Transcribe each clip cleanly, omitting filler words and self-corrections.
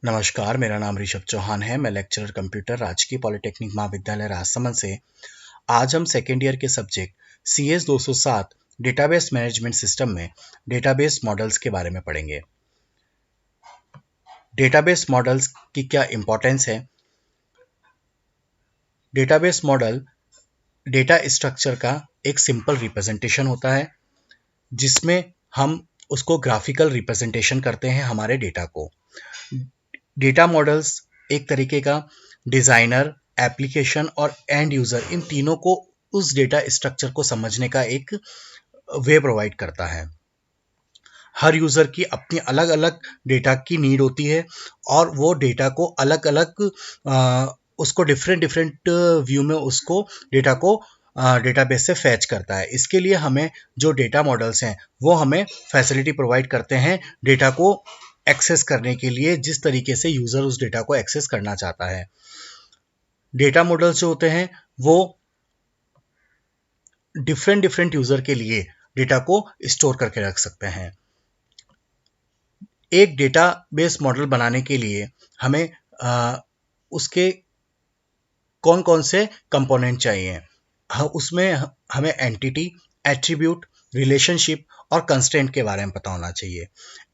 नमस्कार, मेरा नाम ऋषभ चौहान है। मैं लेक्चरर कंप्यूटर राजकीय पॉलिटेक्निक महाविद्यालय राजसमंद से। आज हम सेकेंड ईयर के subject CS 207 database management system में डेटाबेस मॉडल्स के बारे में पढ़ेंगे। डेटाबेस मॉडल्स की क्या इंपॉर्टेंस है? डेटाबेस मॉडल डेटा स्ट्रक्चर का एक सिंपल रिप्रेजेंटेशन होता है जिसमें हम उसको ग्राफिकल रिप्रेजेंटेशन करते हैं हमारे डेटा को। डेटा मॉडल्स एक तरीके का डिज़ाइनर, एप्लीकेशन और एंड यूज़र इन तीनों को उस डेटा स्ट्रक्चर को समझने का एक वे प्रोवाइड करता है। हर यूज़र की अपनी अलग अलग डेटा की नीड होती है और वो डेटा को अलग अलग उसको डिफरेंट डिफरेंट व्यू में उसको डेटा को डेटाबेस से फैच करता है। इसके लिए हमें जो डेटा मॉडल्स हैं वो हमें फैसिलिटी प्रोवाइड करते हैं डेटा को एक्सेस करने के लिए, जिस तरीके से यूज़र उस डेटा को एक्सेस करना चाहता है। डेटा मॉडल्स जो होते हैं वो डिफरेंट डिफरेंट यूज़र के लिए डेटा को स्टोर करके रख सकते हैं। एक डेटाबेस मॉडल बनाने के लिए हमें उसके कौन कौन से कंपोनेंट चाहिए, उसमें हमें एंटिटी, एट्रीब्यूट, रिलेशनशिप और कंस्ट्रेंट के बारे में पता होना चाहिए।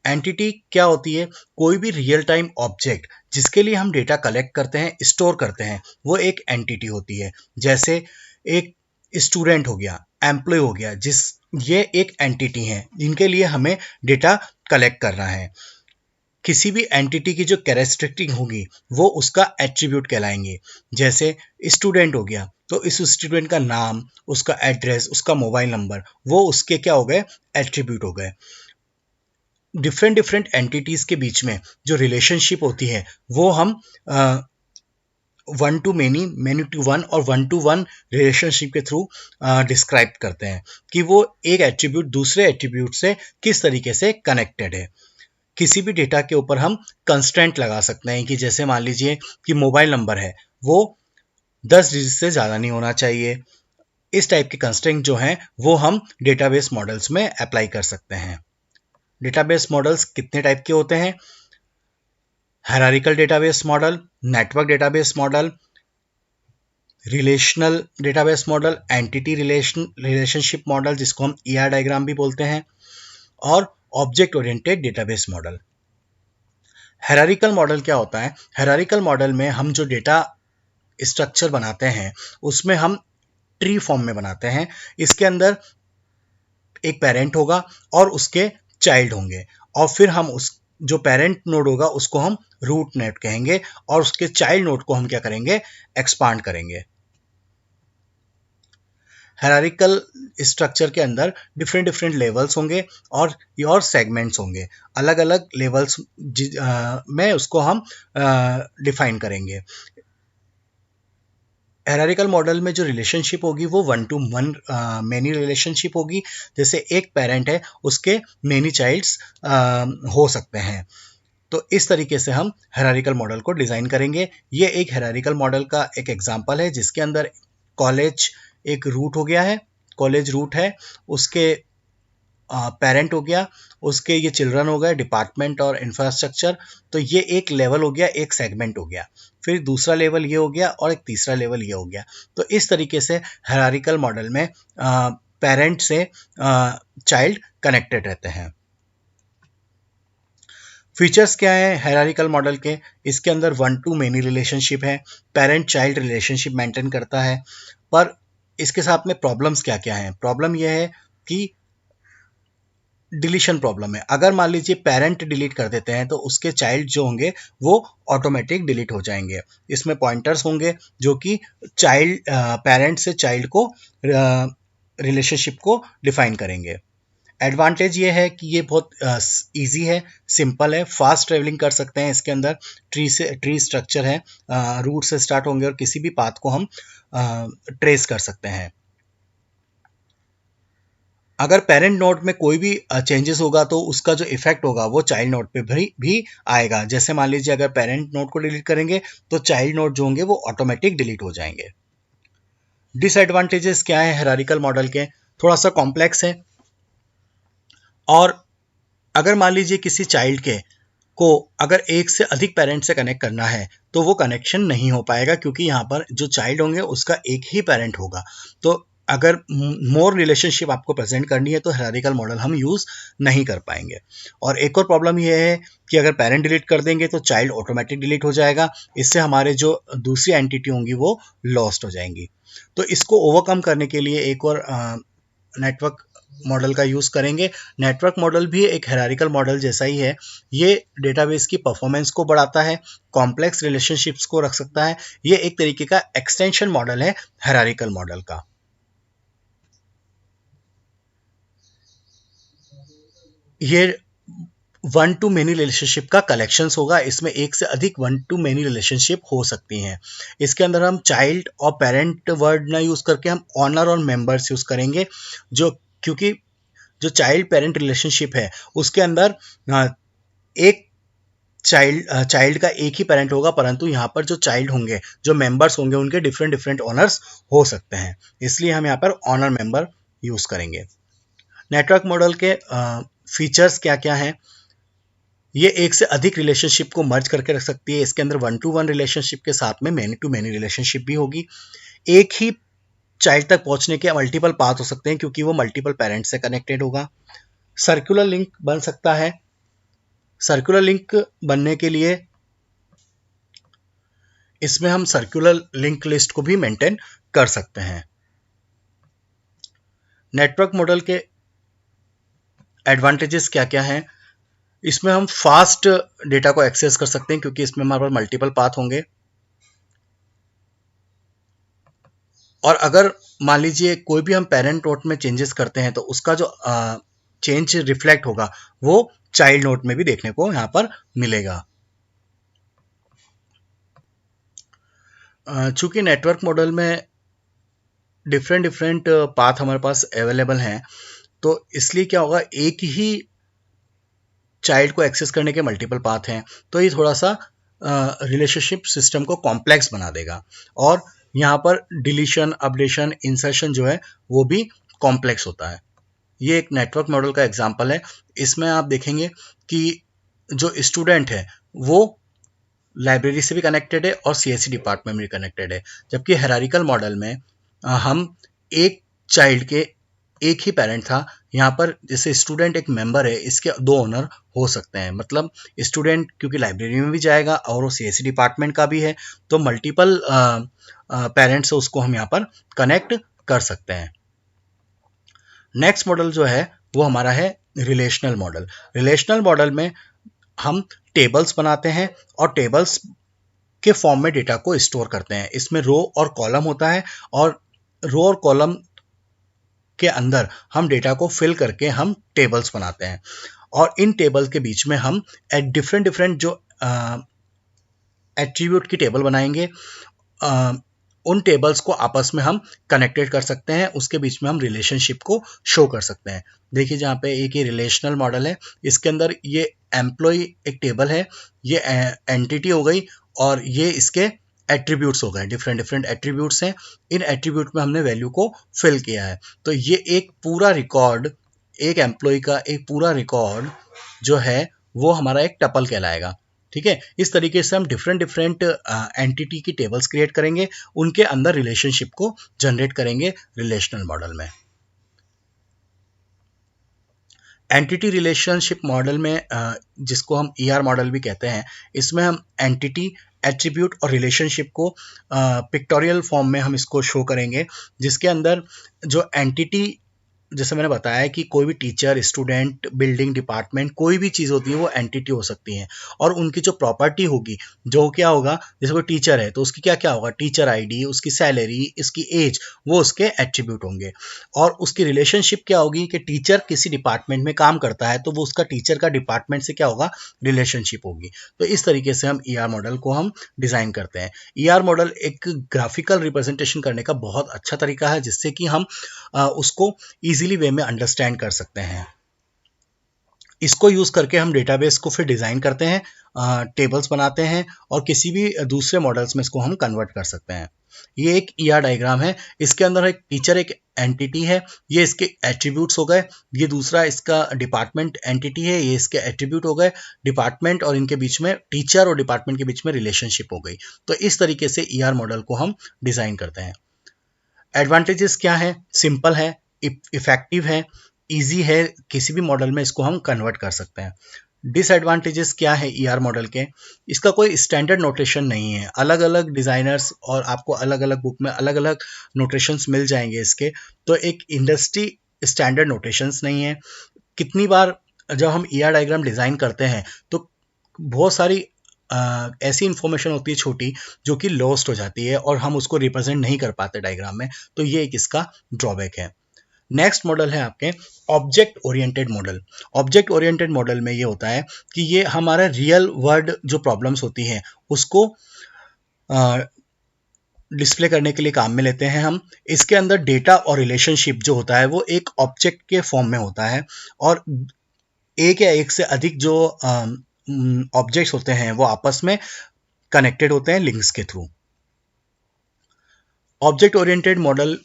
एंटिटी क्या होती है? कोई भी रियल टाइम ऑब्जेक्ट जिसके लिए हम डेटा कलेक्ट करते हैं, स्टोर करते हैं, वो एक एंटिटी होती है। जैसे एक स्टूडेंट हो गया, एम्प्लॉय हो गया, ये एक एंटिटी है जिनके लिए हमें डेटा कलेक्ट करना है। किसी भी एंटिटी की जो कैरेक्टरिस्टिक होगी वो उसका एट्रीब्यूट कहलाएंगे। जैसे स्टूडेंट हो गया तो इस स्टूडेंट का नाम, उसका एड्रेस, उसका मोबाइल नंबर, वो उसके क्या हो गए? एट्रीब्यूट हो गए। डिफरेंट डिफरेंट एंटिटीज के बीच में जो रिलेशनशिप होती है वो हम one to many, many to one और वन टू वन रिलेशनशिप के थ्रू डिस्क्राइब करते हैं कि वो एक एट्रीब्यूट दूसरे एट्रीब्यूट से किस तरीके से कनेक्टेड है। किसी भी डेटा के ऊपर हम कंस्ट्रेंट लगा सकते हैं कि जैसे मान लीजिए कि मोबाइल नंबर है वो 10 डिजिट से ज़्यादा नहीं होना चाहिए। इस टाइप के कंस्ट्रेंट जो हैं वो हम डेटाबेस मॉडल्स में अप्लाई कर सकते हैं। डेटाबेस मॉडल्स कितने टाइप के होते हैं? Hierarchical database model, network database model, relational database model, entity relationship model जिसको हम ER डायग्राम भी बोलते हैं, और object oriented database model. Hierarchical model क्या होता है? हायरार्किकल मॉडल में हम जो डेटा स्ट्रक्चर बनाते हैं उसमें हम ट्री फॉर्म में बनाते हैं। इसके अंदर एक पेरेंट होगा और उसके चाइल्ड होंगे, और फिर हम उस जो पेरेंट नोड होगा उसको हम रूट नोड कहेंगे और उसके चाइल्ड नोड को हम क्या करेंगे? एक्सपांड करेंगे। हायरार्किकल स्ट्रक्चर के अंदर डिफरेंट डिफरेंट लेवल्स होंगे और सेगमेंट्स होंगे। अलग अलग लेवल्स में उसको हम डिफाइन करेंगे। हायरार्किकल मॉडल में जो रिलेशनशिप होगी वो one to one many relationship होगी। जैसे एक पेरेंट है उसके मैनी चाइल्ड्स हो सकते हैं। तो इस तरीके से हम हायरार्किकल मॉडल को डिज़ाइन करेंगे। ये एक हायरार्किकल मॉडल का एक एग्जांपल है जिसके अंदर कॉलेज एक रूट हो गया है, कॉलेज रूट है, उसके पेरेंट हो गया, उसके ये चिल्ड्रन हो गए, डिपार्टमेंट और इंफ्रास्ट्रक्चर। तो ये एक लेवल हो गया, एक सेगमेंट हो गया। फिर दूसरा लेवल ये हो गया और एक तीसरा लेवल ये हो गया। तो इस तरीके से हायरार्किकल मॉडल में पेरेंट से चाइल्ड कनेक्टेड रहते हैं। फीचर्स क्या है हायरार्किकल मॉडल के? इसके अंदर वन टू मेनी रिलेशनशिप है, पेरेंट चाइल्ड रिलेशनशिप मेंटेन करता है। पर इसके साथ में प्रॉब्लम्स क्या क्या हैं? प्रॉब्लम यह है कि डिलीशन प्रॉब्लम है। अगर मान लीजिए पेरेंट डिलीट कर देते हैं तो उसके चाइल्ड जो होंगे वो ऑटोमेटिक डिलीट हो जाएंगे। इसमें पॉइंटर्स होंगे जो कि चाइल्ड पेरेंट से चाइल्ड को रिलेशनशिप को डिफाइन करेंगे। एडवांटेज ये है कि ये बहुत इजी है, सिंपल है, फास्ट ट्रेवलिंग कर सकते हैं। इसके अंदर ट्री स्ट्रक्चर है, रूट से स्टार्ट होंगे और किसी भी पाथ को हम ट्रेस कर सकते हैं। अगर पेरेंट नोड में कोई भी चेंजेस होगा तो उसका जो इफेक्ट होगा वो चाइल्ड नोड पे भी आएगा। जैसे मान लीजिए अगर पेरेंट नोड को डिलीट करेंगे तो चाइल्ड नोड जो होंगे वो ऑटोमेटिक डिलीट हो जाएंगे। डिसएडवांटेजेस क्या है हायरार्किकल मॉडल के? थोड़ा सा कॉम्प्लेक्स है, और अगर मान लीजिए किसी चाइल्ड के को अगर एक से अधिक पेरेंट से कनेक्ट करना है तो वो कनेक्शन नहीं हो पाएगा, क्योंकि यहाँ पर जो चाइल्ड होंगे उसका एक ही पेरेंट होगा। तो अगर मोर रिलेशनशिप आपको प्रेजेंट करनी है तो हायरार्किकल मॉडल हम यूज़ नहीं कर पाएंगे। और एक और प्रॉब्लम ये है कि अगर पेरेंट डिलीट कर देंगे तो चाइल्ड ऑटोमेटिक डिलीट हो जाएगा, इससे हमारे जो दूसरी एंटिटी होंगी वो लॉस्ट हो जाएंगी। तो इसको ओवरकम करने के लिए एक और नेटवर्क मॉडल का यूज़ करेंगे। नेटवर्क मॉडल भी एक हायरार्किकल मॉडल जैसा ही है। ये डेटाबेस की परफॉर्मेंस को बढ़ाता है, कॉम्प्लेक्स रिलेशनशिप्स को रख सकता है। ये एक तरीके का एक्सटेंशन मॉडल है हायरार्किकल मॉडल का। ये वन टू मेनी रिलेशनशिप का कलेक्शंस होगा। इसमें एक से अधिक वन टू मेनी रिलेशनशिप हो सकती हैं। इसके अंदर हम चाइल्ड और पेरेंट वर्ड ना यूज़ करके हम ऑनर और मेंबर्स यूज़ करेंगे, जो क्योंकि जो चाइल्ड पेरेंट रिलेशनशिप है उसके अंदर एक चाइल्ड का एक ही पेरेंट होगा, परंतु यहाँ पर जो चाइल्ड होंगे, जो मेंबर्स होंगे, उनके डिफरेंट डिफरेंट ऑनर्स हो सकते हैं, इसलिए हम यहाँ पर ऑनर मेंबर यूज़ करेंगे। नेटवर्क मॉडल के फीचर्स क्या क्या हैं? ये एक से अधिक रिलेशनशिप को मर्ज करके रख सकती है। इसके अंदर वन टू वन रिलेशनशिप के साथ में मैनी टू मैनी रिलेशनशिप भी होगी। एक ही चाइल्ड तक पहुंचने के मल्टीपल पाथ हो सकते हैं, क्योंकि वो मल्टीपल पेरेंट्स से कनेक्टेड होगा। सर्कुलर लिंक बन सकता है। सर्कुलर लिंक बनने के लिए इसमें हम सर्कुलर लिंक लिस्ट को भी मेंटेन कर सकते हैं। नेटवर्क मॉडल के एडवांटेजेस क्या क्या हैं? इसमें हम फास्ट डेटा को एक्सेस कर सकते हैं, क्योंकि इसमें हमारे पास मल्टीपल पाथ होंगे। और अगर मान लीजिए कोई भी हम पेरेंट नोट में चेंजेस करते हैं तो उसका जो चेंज रिफ्लेक्ट होगा वो चाइल्ड नोट में भी देखने को यहाँ पर मिलेगा। चूंकि नेटवर्क मॉडल में डिफरेंट डिफरेंट पाथ हमारे पास अवेलेबल हैं, तो इसलिए क्या होगा, एक ही चाइल्ड को एक्सेस करने के मल्टीपल पाथ हैं, तो ये थोड़ा सा रिलेशनशिप सिस्टम को कॉम्प्लेक्स बना देगा। और यहाँ पर डिलीशन, अपडेशन, इंसर्शन जो है वो भी कॉम्प्लेक्स होता है। ये एक नेटवर्क मॉडल का एग्जांपल है। इसमें आप देखेंगे कि जो स्टूडेंट है वो लाइब्रेरी से भी कनेक्टेड है और सीएससी डिपार्टमेंट में भी कनेक्टेड है, जबकि हायरार्किकल मॉडल में हम एक चाइल्ड के एक ही पेरेंट था। यहाँ पर जैसे स्टूडेंट एक मेंबर है, इसके दो ओनर हो सकते हैं। मतलब स्टूडेंट क्योंकि लाइब्रेरी में भी जाएगा और वो सीएससी डिपार्टमेंट का भी है, तो मल्टीपल पेरेंट्स से उसको हम यहाँ पर कनेक्ट कर सकते हैं। नेक्स्ट मॉडल जो है वो हमारा है रिलेशनल मॉडल। रिलेशनल मॉडल में हम टेबल्स बनाते हैं और टेबल्स के फॉर्म में डेटा को स्टोर करते हैं। इसमें रो और कॉलम होता है, और रो और कॉलम के अंदर हम डेटा को फिल करके हम टेबल्स बनाते हैं। और इन टेबल के बीच में हम डिफरेंट डिफरेंट जो एट्रीब्यूट की टेबल बनाएंगे, उन टेबल्स को आपस में हम कनेक्टेड कर सकते हैं। उसके बीच में हम रिलेशनशिप को शो कर सकते हैं। देखिए जहाँ पे एक ये रिलेशनल मॉडल है, इसके अंदर ये एम्प्लॉय एक टेबल है, ये एंटिटी हो गई, और ये इसके एट्रीब्यूट्स हो गए। डिफरेंट डिफरेंट एट्रीब्यूट्स हैं, इन एट्रीब्यूट में हमने वैल्यू को फिल किया है। तो ये एक पूरा रिकॉर्ड, एक एम्प्लॉय का एक पूरा रिकॉर्ड जो है वो हमारा एक टपल कहलाएगा। ठीक है, इस तरीके से हम डिफरेंट डिफरेंट एंटिटी की टेबल्स क्रिएट करेंगे, उनके अंदर रिलेशनशिप को जनरेट करेंगे रिलेशनल मॉडल में। एंटिटी रिलेशनशिप मॉडल में जिसको हम ईआर मॉडल भी कहते हैं, इसमें हम एंटिटी, एट्रीब्यूट और रिलेशनशिप को पिक्टोरियल फॉर्म में हम इसको शो करेंगे, जिसके अंदर जो एंटिटी, जैसे मैंने बताया कि कोई भी टीचर, स्टूडेंट, बिल्डिंग, डिपार्टमेंट, कोई भी चीज़ होती है वो एंटिटी हो सकती है। और उनकी जो प्रॉपर्टी होगी, जो क्या होगा, जैसे कोई टीचर है तो उसकी क्या क्या होगा, टीचर आईडी, उसकी सैलरी, इसकी एज, वो उसके एट्रीब्यूट होंगे। और उसकी रिलेशनशिप क्या होगी कि टीचर किसी डिपार्टमेंट में काम करता है तो वो उसका टीचर का डिपार्टमेंट से क्या होगा, रिलेशनशिप होगी। तो इस तरीके से हम ईआर मॉडल को हम डिज़ाइन करते हैं। ईआर मॉडल एक ग्राफिकल रिप्रेजेंटेशन करने का बहुत अच्छा तरीका है, जिससे कि हम उसको इजीली वे में अंडरस्टैंड कर सकते हैं। इसको यूज करके हम डेटाबेस को फिर डिजाइन करते हैं, टेबल्स बनाते हैं, और किसी भी दूसरे मॉडल्स में इसको हम कन्वर्ट कर सकते हैं। ये एक ईआर डायग्राम है। इसके अंदर एक टीचर एक एंटिटी है, ये इसके एट्रीब्यूट्स हो गए। ये दूसरा इसका डिपार्टमेंट एंटिटी है, ये इसके एट्रीब्यूट हो गए। डिपार्टमेंट और इनके बीच में, टीचर और डिपार्टमेंट के बीच में रिलेशनशिप हो गई। तो इस तरीके से ईआर मॉडल को हम डिजाइन करते हैं। एडवांटेजेस क्या है? सिंपल है, इफेक्टिव है, इजी है, किसी भी मॉडल में इसको हम कन्वर्ट कर सकते हैं। डिसएडवांटेजेस क्या है ईआर मॉडल के? इसका कोई स्टैंडर्ड नोटेशन नहीं है। अलग अलग डिजाइनर्स और आपको अलग अलग बुक में अलग अलग नोटेशंस मिल जाएंगे इसके, तो एक इंडस्ट्री स्टैंडर्ड नोटेशंस नहीं है। कितनी बार जब हम ईआर डायग्राम डिजाइन करते हैं तो बहुत सारी ऐसी इंफॉर्मेशन होती है छोटी, जो कि लॉस्ट हो जाती है और हम उसको रिप्रेजेंट नहीं कर पाते डायग्राम में, तो ये एक इसका ड्रॉबैक है। नेक्स्ट मॉडल है आपके object oriented model. Object oriented model में ये होता है कि ये हमारा रियल वर्ल्ड जो प्रॉब्लम्स होती हैं उसको डिस्प्ले करने के लिए काम में लेते हैं हम। इसके अंदर डेटा और रिलेशनशिप जो होता है वो एक ऑब्जेक्ट के फॉर्म में होता है, और एक या एक से अधिक जो ऑब्जेक्ट्स होते हैं वो आपस में कनेक्टेड होते हैं लिंक्स के थ्रू। ऑब्जेक्ट ओरिएंटेड मॉडल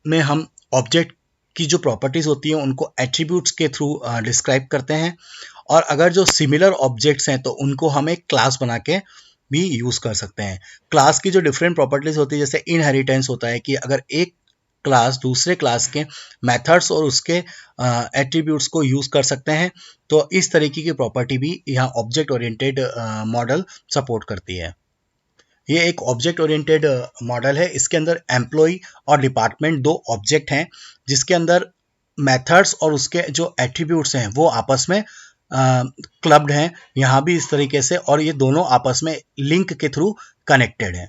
में हम ऑब्जेक्ट की जो प्रॉपर्टीज होती हैं उनको एट्रीब्यूट्स के थ्रू डिस्क्राइब करते हैं, और अगर जो सिमिलर ऑब्जेक्ट्स हैं तो उनको हम एक क्लास बना के भी यूज कर सकते हैं। क्लास की जो डिफरेंट प्रॉपर्टीज होती है, जैसे इनहेरिटेंस होता है कि अगर एक क्लास दूसरे क्लास के मेथड्स और उसके एट्रीब्यूट्स को यूज कर सकते हैं, तो इस तरीके की प्रॉपर्टी भी यहाँ ऑब्जेक्ट ओरिएंटेड मॉडल सपोर्ट करती है। ये एक ऑब्जेक्ट ओरिएंटेड मॉडल है। इसके अंदर एम्प्लॉय और डिपार्टमेंट दो ऑब्जेक्ट हैं, जिसके अंदर मेथड्स और उसके जो एट्रीब्यूट्स हैं वो आपस में क्लब्ड हैं यहाँ भी इस तरीके से, और ये दोनों आपस में लिंक के थ्रू कनेक्टेड हैं।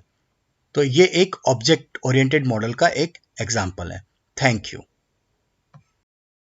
तो ये एक ऑब्जेक्ट ओरिएंटेड मॉडल का एक एग्जाम्पल है। Thank you.